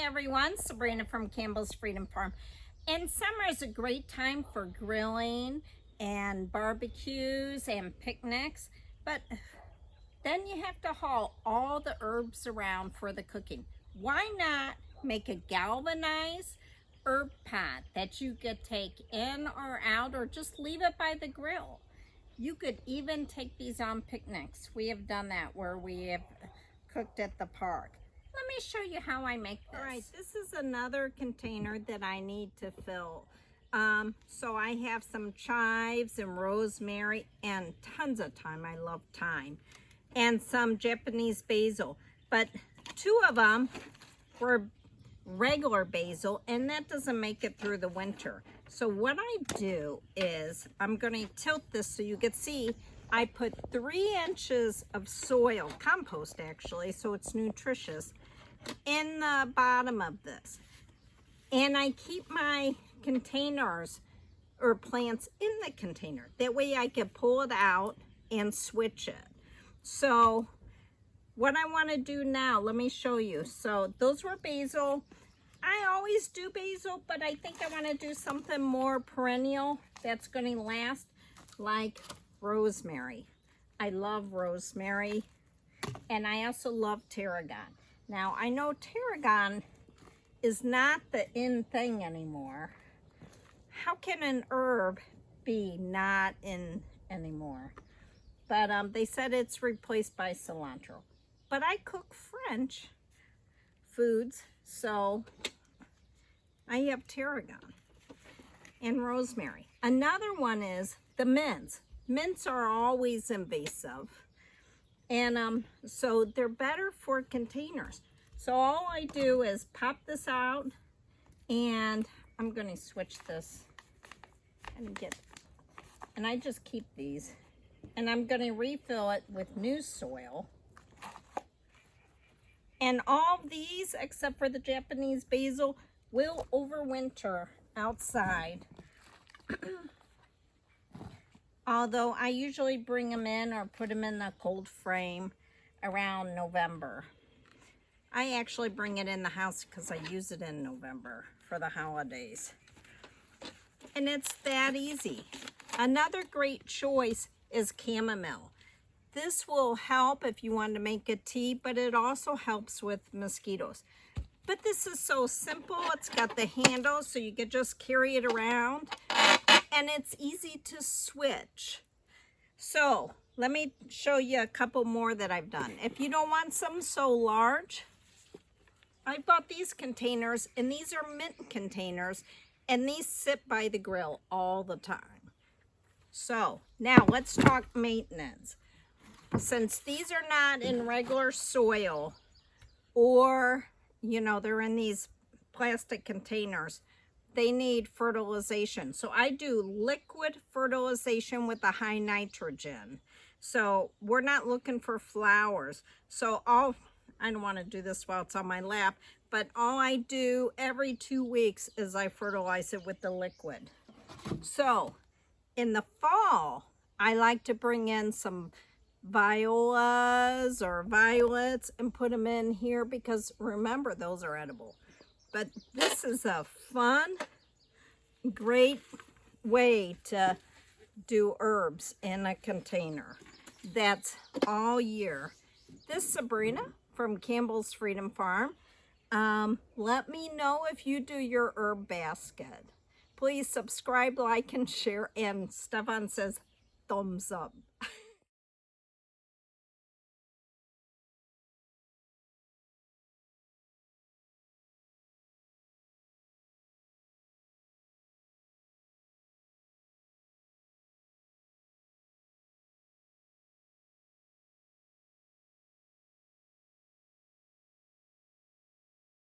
everyone, Sabrina from Campbell's Freedom Farm. And summer is a great time for grilling and barbecues and picnics, but then you have to haul all the herbs around for the cooking. Why not make a galvanized herb pot that you could take in or out or just leave it by the grill? You could even take these on picnics. We have done that where we have cooked at the park. Let me show you how I make this. All right, this is another container that I need to fill. So I have some chives and rosemary and tons of thyme. I love thyme. And some Japanese basil. But two of them were regular basil, and that doesn't make it through the winter. So what I do is I'm going to tilt this so you can see I put 3 inches of soil, compost actually, so it's nutritious, in the bottom of this. And I keep my containers or plants in the container. That way I can pull it out and switch it. So what I want to do now, let me show you. So those were basil. I always do basil, but I think I want to do something more perennial that's going to last, like rosemary. I love rosemary, and I also love tarragon. Now, I know tarragon is not the in thing anymore. How can an herb be not in anymore? But they said it's replaced by cilantro. But I cook French foods, so I have tarragon and rosemary. Another one is the mints. Mints are always invasive, and so they're better for containers. So all I do is pop this out, and I'm going to switch this and I just keep these, and I'm going to refill it with new soil. And all these, except for the Japanese basil, will overwinter outside. Although I usually bring them in or put them in the cold frame around November. I actually bring it in the house because I use it in November for the holidays. And it's that easy. Another great choice is chamomile. This will help if you want to make a tea, but it also helps with mosquitoes. But this is so simple. It's got the handle, so you can just carry it around. And it's easy to switch. So let me show you a couple more that I've done. If you don't want some so large, I bought these containers, and these are mint containers, and these sit by the grill all the time. So now let's talk maintenance. Since these are not in regular soil, or you know, they're in these plastic containers, they need fertilization. So I do liquid fertilization with a high nitrogen. So we're not looking for flowers. So I don't want to do this while it's on my lap, but all I do every 2 weeks is I fertilize it with the liquid. So in the fall, I like to bring in some violas or violets and put them in here because remember, those are edible. But this is a fun, great way to do herbs in a container. That's all year. This is Sabrina from Campbell's Freedom Farm. Let me know if you do your herb basket. Please subscribe, like, and share. And Stefan says thumbs up.